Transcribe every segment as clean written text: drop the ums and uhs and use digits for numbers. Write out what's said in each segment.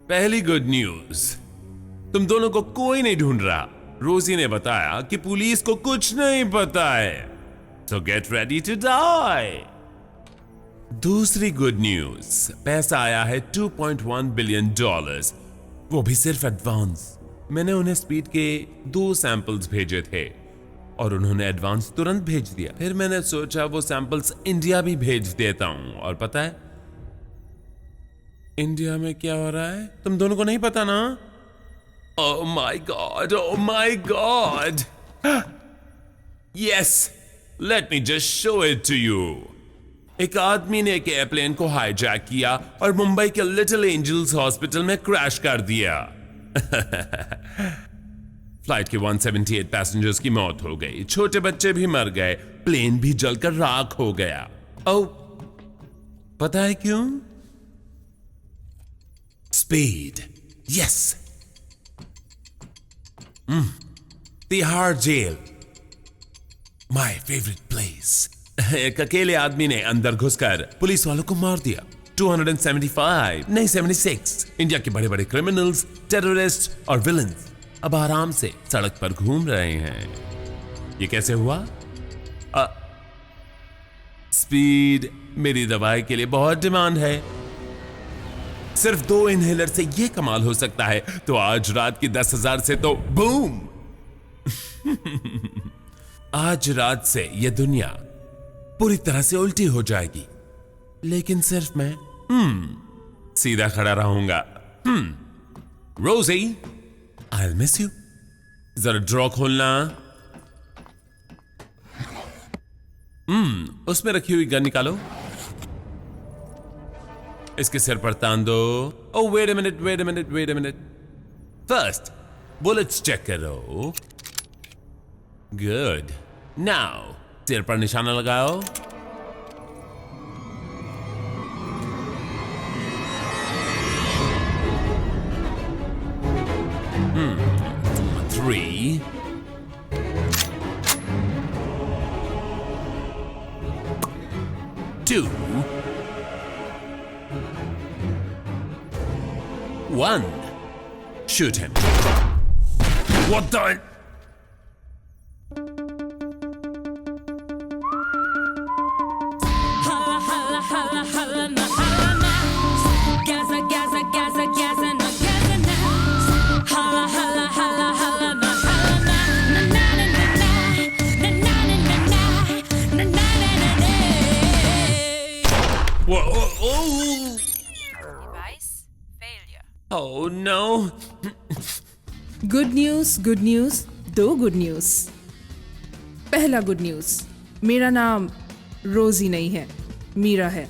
पहली good news, तुम दोनों को कोई नहीं ढूंढ रहा। रोजी ने बताया कि पुलिस को कुछ नहीं पता है, so get ready to die। दूसरी गुड न्यूज, पैसा आया है $2.1 बिलियन, वो भी सिर्फ एडवांस। मैंने उन्हें स्पीड के 2 सैंपल्स भेजे थे और उन्होंने एडवांस तुरंत भेज दिया। फिर मैंने सोचा वो सैंपल्स इंडिया भी भेज देता हूं, और पता है इंडिया में क्या हो रहा है? तुम दोनों को नहीं पता ना? Oh my God, oh my God! Yes, let me just show it to you. एक आदमी ने एक एयरप्लेन को हाईजैक किया और मुंबई के लिटिल एंजल्स हॉस्पिटल में क्रैश कर दिया। फ्लाइट के 178 पैसेंजर्स की मौत हो गई, छोटे बच्चे भी मर गए, प्लेन भी जलकर राख हो गया। ओ, पता है क्यों? Speed. Yes. Tihar jail, my favourite place. एक अकेले आदमी ने अंदर घुसकर पुलिस वालों को मार दिया। 275 नहीं 76 इंडिया के बड़े बड़े क्रिमिनल्स, टेररिस्ट और विलन्स अब आराम से सड़क पर घूम रहे हैं। ये कैसे हुआ? स्पीड मेरी दवाई के लिए बहुत डिमांड है। सिर्फ 2 इनहेलर से ये कमाल हो सकता है, तो आज रात की 10,000 से तो बूम। आज रात से ये दुनिया पूरी तरह से उल्टी हो जाएगी, लेकिन सिर्फ मैं सीधा खड़ा रहूंगा। रोजी, आई मिस यू। जरा ड्रॉ खोलना। उसमें रखी हुई गन निकालो, इसके सिर पर तान दो। Oh wait a minute. First bullets check करो। गुड। नाउ सिर पर निशाना लगाओ। Three. 2. 1. Shoot him. What the? Oh no! Good news, 2 good news. पहला गुड न्यूज, मेरा नाम रोजी नहीं है, मीरा है।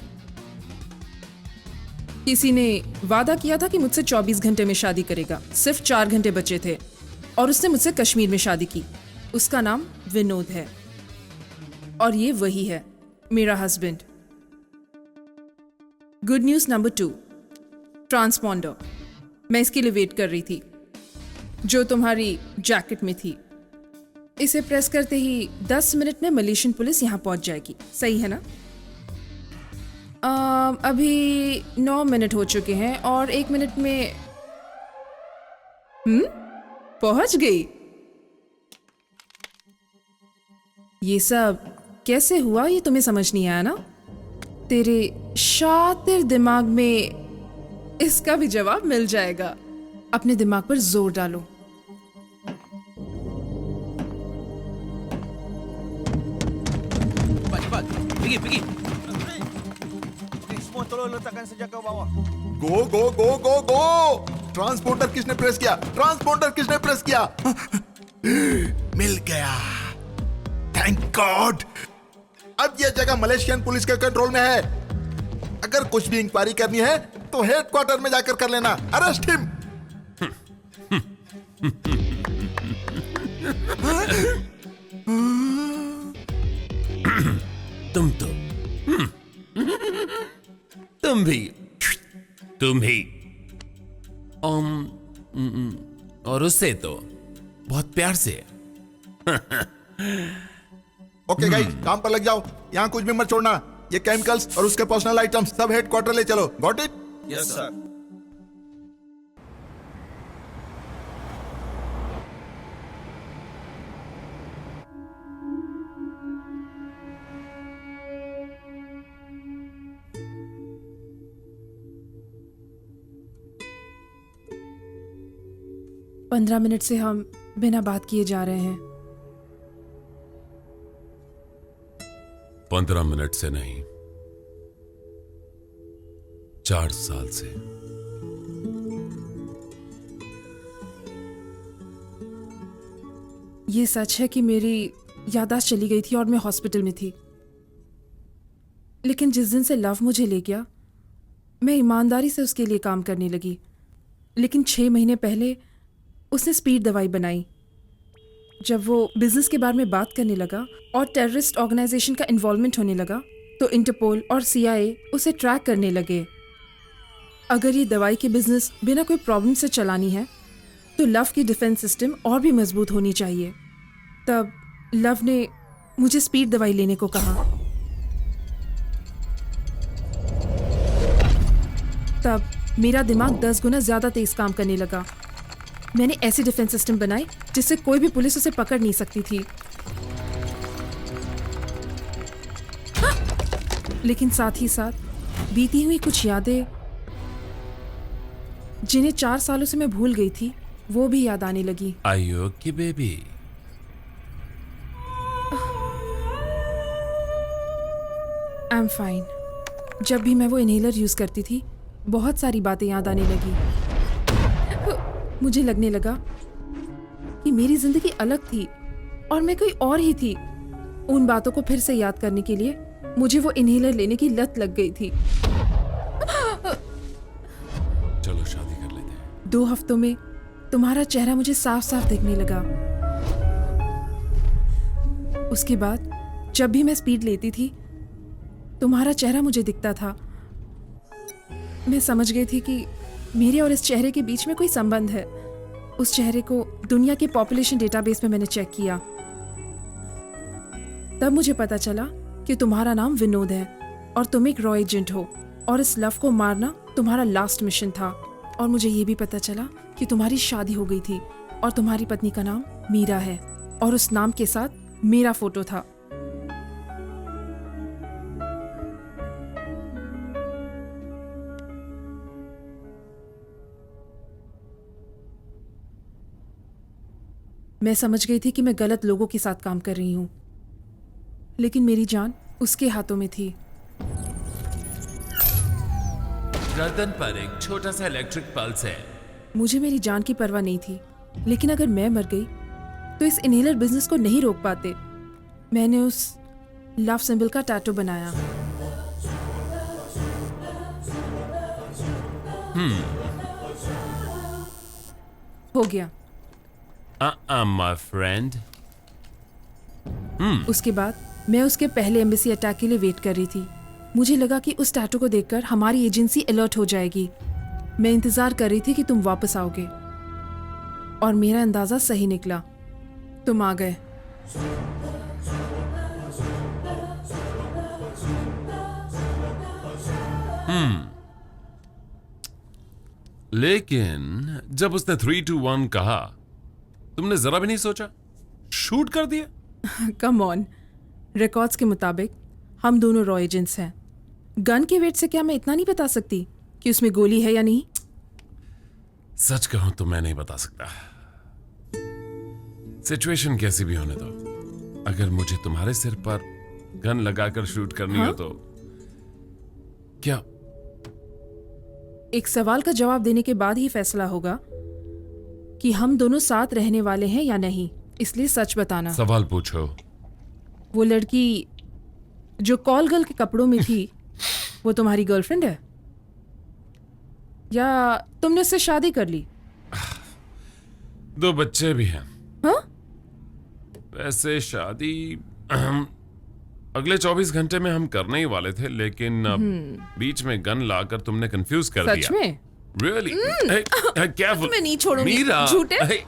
किसी ने वादा किया था कि मुझसे 24 घंटे में शादी करेगा। सिर्फ 4 घंटे बचे थे और उसने मुझसे कश्मीर में शादी की। उसका नाम विनोद है और ये वही है, मेरा husband. Good news number 2, transponder. मैं इसके लिए वेट कर रही थी, जो तुम्हारी जैकेट में थी। इसे प्रेस करते ही 10 मिनट में मलेशियन पुलिस यहाँ पहुँच जाएगी। सही है ना? अभी 9 मिनट हो चुके हैं और 1 मिनट में पहुँच गई। ये सब कैसे हुआ ये तुम्हें समझ नहीं आया ना? तेरे शातिर दिमाग में इसका भी जवाब मिल जाएगा। अपने दिमाग पर जोर डालो। Pergi. Semua tolong letakkan senjata bawah. गो। ट्रांसपोर्टर किसने प्रेस किया? मिल गया। Thank God. अब यह जगह मलेशियन पुलिस के कंट्रोल में है। अगर कुछ भी इंक्वायरी करनी है तो हेडक्वार्टर में जाकर कर लेना। Arrest him. तुम भी और उससे तो बहुत प्यार से। ओके गाइस, काम पर लग जाओ। यहाँ कुछ भी मत छोड़ना। ये केमिकल्स और उसके पर्सनल आइटम्स सब हेडक्वार्टर ले चलो। Got it? Yes, sir. 15 minute से हम बिना बात किए जा रहे हैं। 15 मिनट से नहीं, 4 साल से। ये सच है कि मेरी याददाश्त चली गई थी और मैं हॉस्पिटल में थी, लेकिन जिस दिन से लव मुझे ले गया, मैं ईमानदारी से उसके लिए काम करने लगी। लेकिन 6 महीने पहले उसने स्पीड दवाई बनाई। जब वो बिजनेस के बारे में बात करने लगा और टेररिस्ट ऑर्गेनाइजेशन का इन्वॉल्वमेंट होने लगा, तो इंटरपोल और CIA उसे ट्रैक करने लगे। अगर ये दवाई की बिजनेस बिना कोई प्रॉब्लम से चलानी है, तो लव की डिफेंस सिस्टम और भी मजबूत होनी चाहिए। तब लव ने मुझे स्पीड दवाई लेने को कहा। तब मेरा दिमाग 10 गुना ज्यादा तेज काम करने लगा। मैंने ऐसी डिफेंस सिस्टम बनाई जिससे कोई भी पुलिस उसे पकड़ नहीं सकती थी। लेकिन साथ ही साथ बीती हुई कुछ यादें, जिन्हें 4 सालों से मैं भूल गई थी, वो भी याद आने लगी। Are you okay, baby? I am fine. जब भी मैं वो इनहेलर यूज करती थी, बहुत सारी बातें याद आने लगी। मुझे लगने लगा कि मेरी जिंदगी अलग थी और मैं कोई और ही थी। उन बातों को फिर से याद करने के लिए मुझे वो इनहेलर लेने की लत लग गई थी। चलो शादी कर लेते हैं। 2 हफ्तों में तुम्हारा चेहरा मुझे साफ साफ दिखने लगा। उसके बाद जब भी मैं स्पीड लेती थी, तुम्हारा चेहरा मुझे दिखता था। मैं समझ गई थी कि मेरे और इस चेहरे के बीच में कोई संबंध है। उस चेहरे को दुनिया के पॉपुलेशन डेटाबेस में मैंने चेक किया। तब मुझे पता चला कि तुम्हारा नाम विनोद है और तुम एक रॉ एजेंट हो, और इस लव को मारना तुम्हारा लास्ट मिशन था। और मुझे ये भी पता चला कि तुम्हारी शादी हो गई थी और तुम्हारी पत्नी का नाम मीरा है, और उस नाम के साथ मेरा फोटो था। मैं समझ गई थी कि मैं गलत लोगों के साथ काम कर रही हूं, लेकिन मेरी जान उसके हाथों में थी। गर्दन पर एक छोटा सा इलेक्ट्रिक पल्स है। मुझे मेरी जान की परवाह नहीं थी, लेकिन अगर मैं मर गई तो इस इनहेलर बिजनेस को नहीं रोक पाते। मैंने उस लव सिंबल का टैटू बनाया। हो गया। My friend. उसके बाद मैं उसके पहले एम्बेसी अटैक के लिए वेट कर रही थी। मुझे लगा कि उस टैटू को देखकर हमारी एजेंसी अलर्ट हो जाएगी। मैं इंतजार कर रही थी कि तुम वापस आओगे, और मेरा अंदाजा सही निकला। तुम आ गए। लेकिन जब उसने 3, 2, 1 कहा, तुमने जरा भी नहीं सोचा, शूट कर दिया। कम ऑन, रिकॉर्ड्स के मुताबिक हम दोनों रॉ एजेंट्स हैं। गन के वेट से क्या मैं इतना नहीं बता सकती कि उसमें गोली है या नहीं? सच कहूं तो मैं नहीं बता सकता। सिचुएशन कैसी भी होने दो, अगर मुझे तुम्हारे सिर पर गन लगाकर शूट करनी हो तो क्या? एक सवाल का जवाब देने के बाद ही फैसला होगा कि हम दोनों साथ रहने वाले हैं या नहीं। इसलिए सच बताना। सवाल पूछो। वो लड़की जो कॉल गर्ल के कपड़ों में थी, वो तुम्हारी गर्लफ्रेंड है या तुमने उससे शादी कर ली? 2 बच्चे भी हैं। हाँ? वैसे शादी अगले 24 घंटे में हम करने ही वाले थे, लेकिन बीच में गन लाकर तुमने कंफ्यूज कर दिया। सच में? Really? Hey, careful. मैं नहीं छोड़ूंगी। मीरा। झूठे? Hey.